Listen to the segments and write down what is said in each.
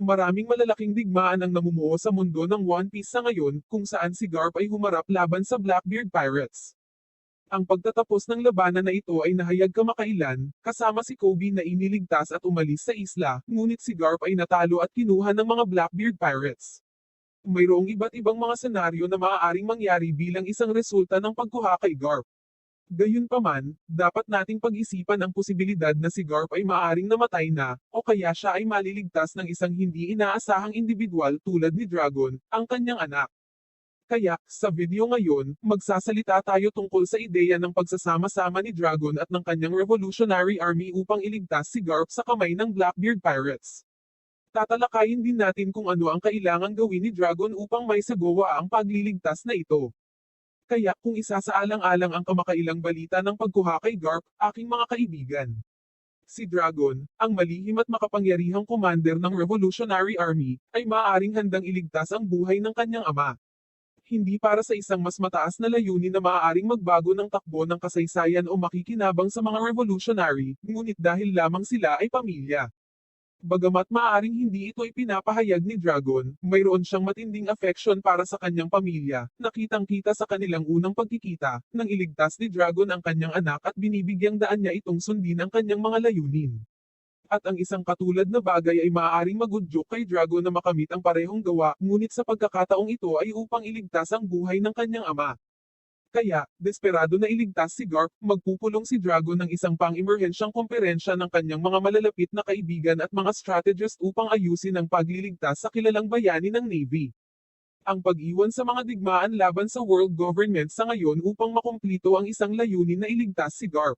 Maraming malalaking digmaan ang namumuo sa mundo ng One Piece sa ngayon, kung saan si Garp ay humarap laban sa Blackbeard Pirates. Ang pagtatapos ng labanan na ito ay nahayag kamakailan, kasama si Kobe na iniligtas at umalis sa isla, ngunit si Garp ay natalo at kinuha ng mga Blackbeard Pirates. Mayroong iba't ibang mga senaryo na maaaring mangyari bilang isang resulta ng pagkuha kay Garp. Gayunpaman, dapat nating pag-isipan ang posibilidad na si Garp ay maaaring namatay na, o kaya siya ay maliligtas ng isang hindi inaasahang individual tulad ni Dragon, ang kanyang anak. Kaya, sa video ngayon, magsasalita tayo tungkol sa ideya ng pagsasama-sama ni Dragon at ng kanyang Revolutionary Army upang iligtas si Garp sa kamay ng Blackbeard Pirates. Tatalakayin din natin kung ano ang kailangang gawin ni Dragon upang may sagawa ang pagliligtas na ito. Kaya kung isasaalang-alang ang kamakailang balita ng pagkuha kay Garp, aking mga kaibigan. Si Dragon, ang malihim at makapangyarihang commander ng Revolutionary Army, ay maaaring handang iligtas ang buhay ng kanyang ama. Hindi para sa isang mas mataas na layunin na maaaring magbago ng takbo ng kasaysayan o makikinabang sa mga revolutionary, ngunit dahil lamang sila ay pamilya. Bagamat maaaring hindi ito ipinapahayag ni Dragon, mayroon siyang matinding affection para sa kanyang pamilya, nakitang-kita sa kanilang unang pagkikita, nang iligtas ni Dragon ang kanyang anak at binibigyang daan niya itong sundin ang kanyang mga layunin. At ang isang katulad na bagay ay maaaring magudyok kay Dragon na makamit ang parehong gawa, ngunit sa pagkakataong ito ay upang iligtas ang buhay ng kanyang ama. Kaya, desperado na iligtas si Garp, magpupulong si Dragon ng isang pang-emerhensyang komperensya ng kanyang mga malalapit na kaibigan at mga strategist upang ayusin ang pagliligtas sa kilalang bayani ng Navy. Ang pag-iwan sa mga digmaan laban sa world government sa ngayon upang makumplito ang isang layunin na iligtas si Garp.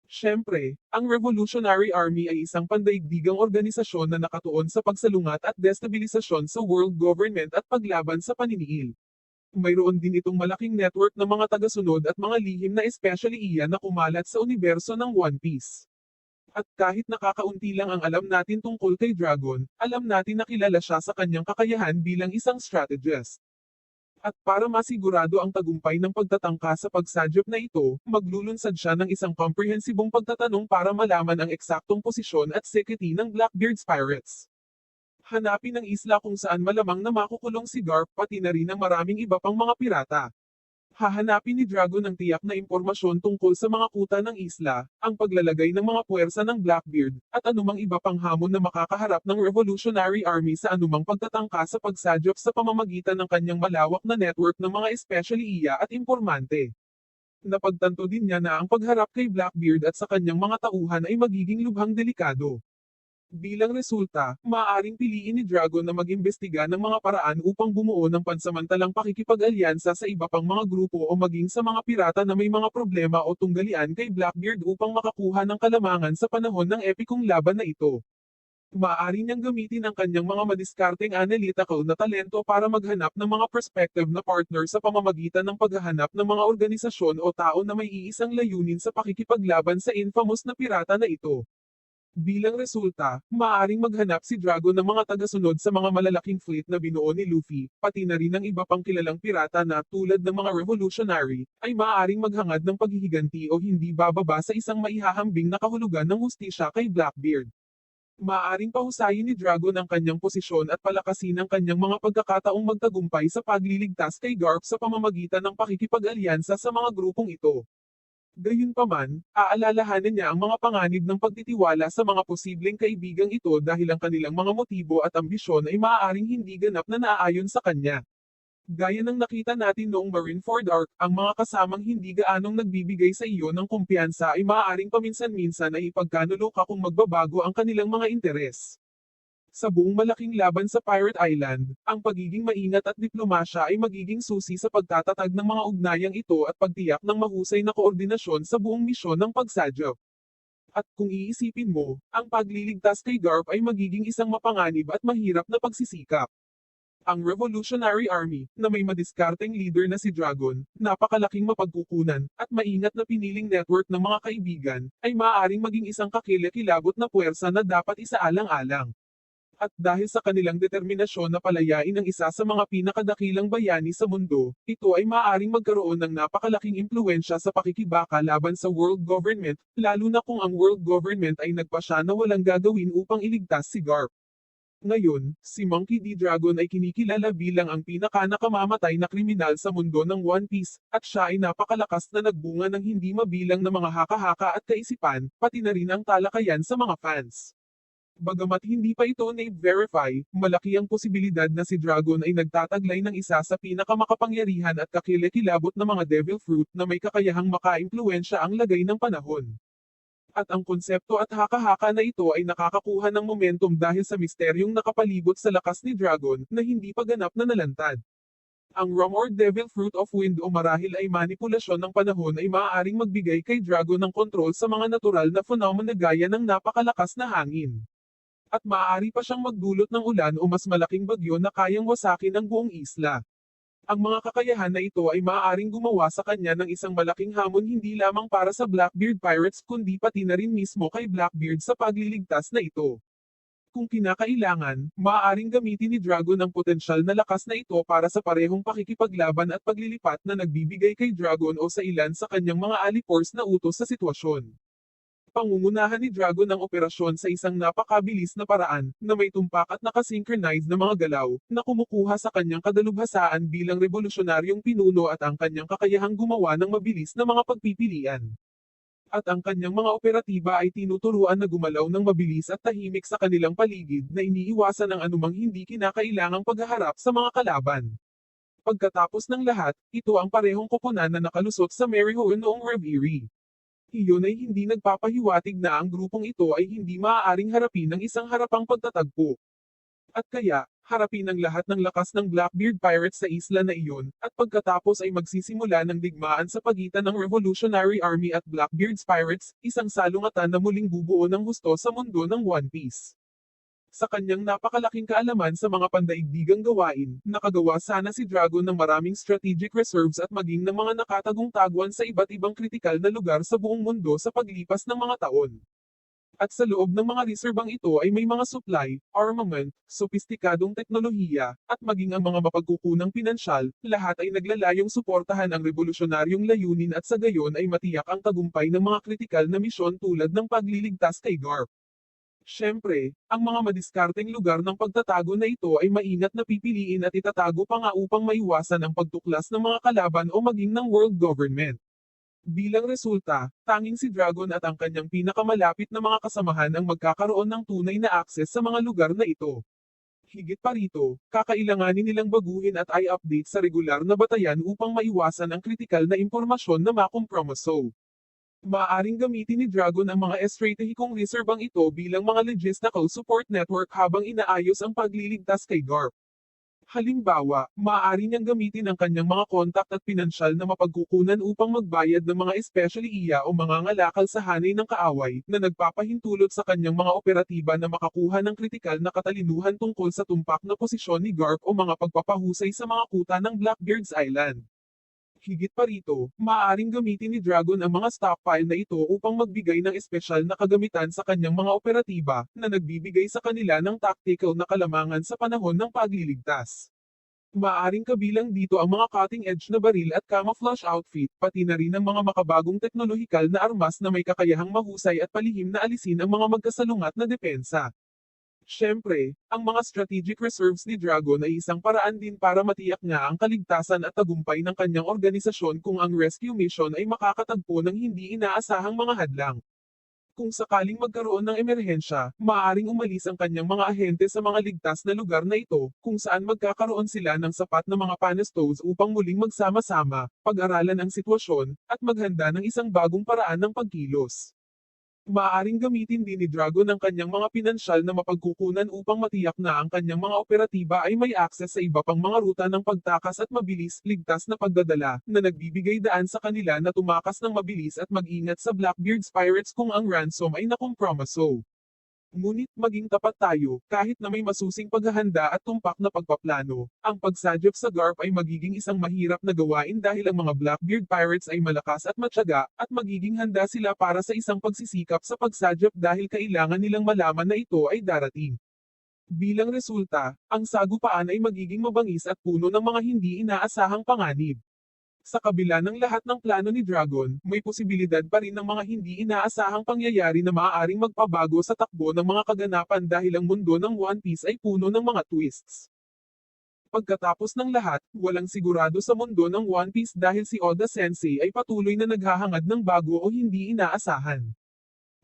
Siyempre, ang Revolutionary Army ay isang pandaigdigang organisasyon na nakatuon sa pagsalungat at destabilisasyon sa world government at paglaban sa paniniil. Mayroon din itong malaking network ng mga tagasunod at mga lihim na especially iyan na kumalat sa universo ng One Piece. At kahit nakakaunti lang ang alam natin tungkol kay Dragon, alam natin na kilala siya sa kanyang kakayahan bilang isang strategist. At para masigurado ang tagumpay ng pagtatangka sa pagsadyop na ito, maglulunsad siya ng isang komprehensibong pagtatanong para malaman ang eksaktong posisyon at seketi ng Blackbeard's Pirates. Hanapin ang isla kung saan malamang na makukulong si Garp pati na rin ang maraming iba pang mga pirata. Hahanapin ni Dragon ang tiyak na impormasyon tungkol sa mga kuta ng isla, ang paglalagay ng mga puwersa ng Blackbeard, at anumang iba pang hamon na makakaharap ng Revolutionary Army sa anumang pagtatangka sa pagsadyop sa pamamagitan ng kanyang malawak na network ng mga especially iya at impormante. Napagtanto din niya na ang pagharap kay Blackbeard at sa kanyang mga tauhan ay magiging lubhang delikado. Bilang resulta, maaaring piliin ni Dragon na mag-imbestiga ng mga paraan upang bumuo ng pansamantalang pakikipag-alyansa sa iba pang mga grupo o maging sa mga pirata na may mga problema o tunggalian kay Blackbeard upang makakuha ng kalamangan sa panahon ng epikong laban na ito. Maaari niyang gamitin ang kanyang mga madiskarteng analytical na talento para maghanap ng mga prospective na partner sa pamamagitan ng paghahanap ng mga organisasyon o tao na may iisang layunin sa pakikipaglaban sa infamous na pirata na ito. Bilang resulta, maaaring maghanap si Dragon ng mga tagasunod sa mga malalaking fleet na binuo ni Luffy, pati na rin ng iba pang kilalang pirata na, tulad ng mga revolutionary, ay maaaring maghangad ng paghihiganti o hindi bababa sa isang maihahambing na kahulugan ng hustisya kay Blackbeard. Maaaring pahusayin ni Dragon ang kanyang posisyon at palakasin ang kanyang mga pagkakataong magtagumpay sa pagliligtas kay Garp sa pamamagitan ng pakikipag-alyansa sa mga grupong ito. Gayunpaman, aalalahanan niya ang mga panganib ng pagtitiwala sa mga posibleng kaibigang ito dahil ang kanilang mga motibo at ambisyon ay maaaring hindi ganap na naaayon sa kanya. Gaya ng nakita natin noong Marineford Arc, ang mga kasamang hindi gaanong nagbibigay sa iyo ng kumpiyansa ay maaaring paminsan-minsan ay ipagkanulo ka kung magbabago ang kanilang mga interes. Sa buong malaking laban sa Pirate Island, ang pagiging maingat at diplomasya ay magiging susi sa pagtatatag ng mga ugnayang ito at pagtiyak ng mahusay na koordinasyon sa buong misyon ng pagsadyop. At kung iisipin mo, ang pagliligtas kay Garp ay magiging isang mapanganib at mahirap na pagsisikap. Ang Revolutionary Army, na may madiskarteng leader na si Dragon, napakalaking mapagkukunan, at maingat na piniling network ng mga kaibigan, ay maaaring maging isang kakilakilabot na puwersa na dapat isaalang-alang. At dahil sa kanilang determinasyon na palayain ang isa sa mga pinakadakilang bayani sa mundo, ito ay maaaring magkaroon ng napakalaking impluensya sa pakikibaka laban sa world government, lalo na kung ang world government ay nagpasya na walang gagawin upang iligtas si Garp. Ngayon, si Monkey D. Dragon ay kinikilala bilang ang pinaka-nakamamatay na kriminal sa mundo ng One Piece, at siya ay napakalakas na nagbunga ng hindi mabilang na mga haka-haka at kaisipan, pati na rin ang talakayan sa mga fans. Bagamat hindi pa ito na-verify, malaki ang posibilidad na si Dragon ay nagtataglay ng isa sa pinakamakapangyarihan at kakilakilabot na mga Devil Fruit na may kakayahang makaimpluwensya ang lagay ng panahon. At ang konsepto at haka-haka na ito ay nakakakuha ng momentum dahil sa misteryong nakapalibot sa lakas ni Dragon na hindi pa ganap na nalantad. Ang Rum or Devil Fruit of Wind o marahil ay manipulasyon ng panahon ay maaaring magbigay kay Dragon ng kontrol sa mga natural na phenomena gaya ng napakalakas na hangin. At maaari pa siyang magdulot ng ulan o mas malaking bagyo na kayang wasakin ang buong isla. Ang mga kakayahan na ito ay maaaring gumawa sa kanya ng isang malaking hamon hindi lamang para sa Blackbeard Pirates kundi pati na rin mismo kay Blackbeard sa pagliligtas na ito. Kung kinakailangan, maaaring gamitin ni Dragon ang potensyal na lakas na ito para sa parehong pakikipaglaban at paglilipat na nagbibigay kay Dragon o sa ilan sa kanyang mga alipors na utos sa sitwasyon. Pangungunahan ni Dragon ang operasyon sa isang napakabilis na paraan, na may tumpak at nakasynchronize na mga galaw, na kumukuha sa kanyang kadalubhasaan bilang revolusyonaryong pinuno at ang kanyang kakayahang gumawa ng mabilis na mga pagpipilian. At ang kanyang mga operatiba ay tinuturuan na gumalaw ng mabilis at tahimik sa kanilang paligid na iniiwasan ang anumang hindi kinakailangang paghaharap sa mga kalaban. Pagkatapos ng lahat, ito ang parehong koponan na nakalusot sa Maryhoon noong Reverie. Iyon ay hindi nagpapahiwatig na ang grupong ito ay hindi maaaring harapin ng isang harapang pagtatagpo. At kaya, harapin ang lahat ng lakas ng Blackbeard Pirates sa isla na iyon, at pagkatapos ay magsisimula ng digmaan sa pagitan ng Revolutionary Army at Blackbeard's Pirates, isang salungatan na muling bubuo ng husto sa mundo ng One Piece. Sa kanyang napakalaking kaalaman sa mga pandaigdigang gawain, nakagawa sana si Dragon ng maraming strategic reserves at maging ng mga nakatagong-taguan sa iba't ibang kritikal na lugar sa buong mundo sa paglipas ng mga taon. At sa loob ng mga reserbang ito ay may mga supply, armament, sopistikadong teknolohiya, at maging ang mga mapagkukunang pinansyal, lahat ay naglalayong suportahan ang revolusyonaryong layunin at sa gayon ay matiyak ang tagumpay ng mga kritikal na misyon tulad ng pagliligtas kay Garp. Siyempre, ang mga madiskarteng lugar ng pagtatago na ito ay maingat na pipiliin at itatago pa nga upang maiwasan ang pagtuklas ng mga kalaban o maging ng world government. Bilang resulta, tanging si Dragon at ang kanyang pinakamalapit na mga kasamahan ang magkakaroon ng tunay na akses sa mga lugar na ito. Higit pa rito, kakailanganin nilang baguhin at i-update sa regular na batayan upang maiwasan ang kritikal na impormasyon na makompromiso. Maaaring gamitin ni Dragon ang mga estratehikong reserbang ito bilang mga logistical support network habang inaayos ang pagliligtas kay Garp. Halimbawa, maaari niyang gamitin ang kanyang mga kontak at pinansyal na mapagkukunan upang magbayad ng mga especially iya o mga ngalakal sa hanay ng kaaway na nagpapahintulot sa kanyang mga operatiba na makakuha ng kritikal na katalinuhan tungkol sa tumpak na posisyon ni Garp o mga pagpapahusay sa mga kuta ng Blackbeard's Island. Higit pa rito, maaaring gamitin ni Dragon ang mga stockpile na ito upang magbigay ng espesyal na kagamitan sa kanyang mga operatiba, na nagbibigay sa kanila ng tactical na kalamangan sa panahon ng pagliligtas. Maaaring kabilang dito ang mga cutting-edge na baril at camouflage outfit, pati na rin ang mga makabagong teknolohikal na armas na may kakayahang mahusay at palihim na alisin ang mga magkasalungat na depensa. Siyempre, ang mga strategic reserves ni Dragon ay isang paraan din para matiyak niya ang kaligtasan at tagumpay ng kanyang organisasyon kung ang rescue mission ay makakatagpo ng hindi inaasahang mga hadlang. Kung sakaling magkaroon ng emerhensya, maaaring umalis ang kanyang mga ahente sa mga ligtas na lugar na ito, kung saan magkakaroon sila ng sapat na mga panestos upang muling magsama-sama, pag-aralan ang sitwasyon, at maghanda ng isang bagong paraan ng pagkilos. Maaaring gamitin din ni Dragon ang kanyang mga pinansyal na mapagkukunan upang matiyak na ang kanyang mga operatiba ay may akses sa iba pang mga ruta ng pagtakas at mabilis, ligtas na pagdadala, na nagbibigay daan sa kanila na tumakas ng mabilis at mag-ingat sa Blackbeard's Pirates kung ang ransom ay nakompromiso. Ngunit maging tapat tayo, kahit na may masusing paghahanda at tumpak na pagpaplano, ang pagsadyap sa Garp ay magiging isang mahirap na gawain dahil ang mga Blackbeard Pirates ay malakas at matyaga, at magiging handa sila para sa isang pagsisikap sa pagsadyap dahil kailangan nilang malaman na ito ay darating. Bilang resulta, ang sagupaan ay magiging mabangis at puno ng mga hindi inaasahang panganib. Sa kabila ng lahat ng plano ni Dragon, may posibilidad pa rin ng mga hindi inaasahang pangyayari na maaaring magpabago sa takbo ng mga kaganapan dahil ang mundo ng One Piece ay puno ng mga twists. Pagkatapos ng lahat, walang sigurado sa mundo ng One Piece dahil si Oda Sensei ay patuloy na naghahangad ng bago o hindi inaasahan.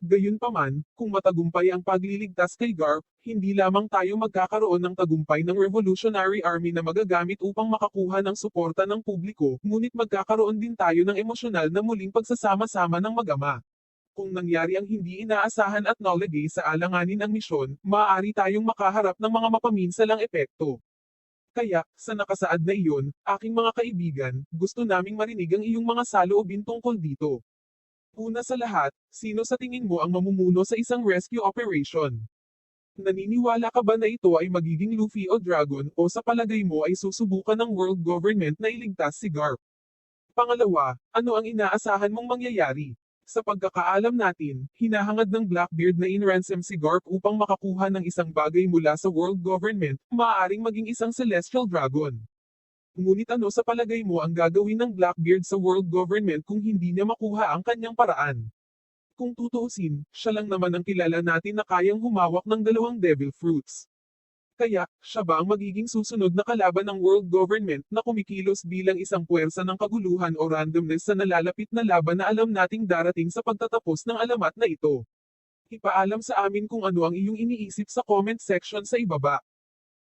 Gayunpaman, kung matagumpay ang pagliligtas kay Garp, hindi lamang tayo magkakaroon ng tagumpay ng Revolutionary Army na magagamit upang makakuha ng suporta ng publiko, ngunit magkakaroon din tayo ng emosyonal na muling pagsasama-sama ng mag-ama. Kung nangyari ang hindi inaasahan at naulagay sa alanganin ang misyon, maaari tayong makaharap ng mga mapaminsalang epekto. Kaya, sa nakasaad na iyon, aking mga kaibigan, gusto naming marinig ang iyong mga saloobin tungkol dito. Una sa lahat, sino sa tingin mo ang mamumuno sa isang rescue operation? Naniniwala ka ba na ito ay magiging Luffy o Dragon o sa palagay mo ay susubukan ng world government na iligtas si Garp? Pangalawa, ano ang inaasahan mong mangyayari? Sa pagkakaalam natin, hinahangad ng Blackbeard na in-ransom si Garp upang makakuha ng isang bagay mula sa world government, maaaring maging isang celestial dragon. Ngunit ano sa palagay mo ang gagawin ng Blackbeard sa world government kung hindi niya makuha ang kanyang paraan? Kung tutuusin, siya lang naman ang kilala natin na kayang humawak ng dalawang devil fruits. Kaya, siya ba ang magiging susunod na kalaban ng world government na kumikilos bilang isang puwersa ng kaguluhan o randomness sa nalalapit na laban na alam nating darating sa pagtatapos ng alamat na ito? Ipaalam sa amin kung ano ang iyong iniisip sa comment section sa ibaba.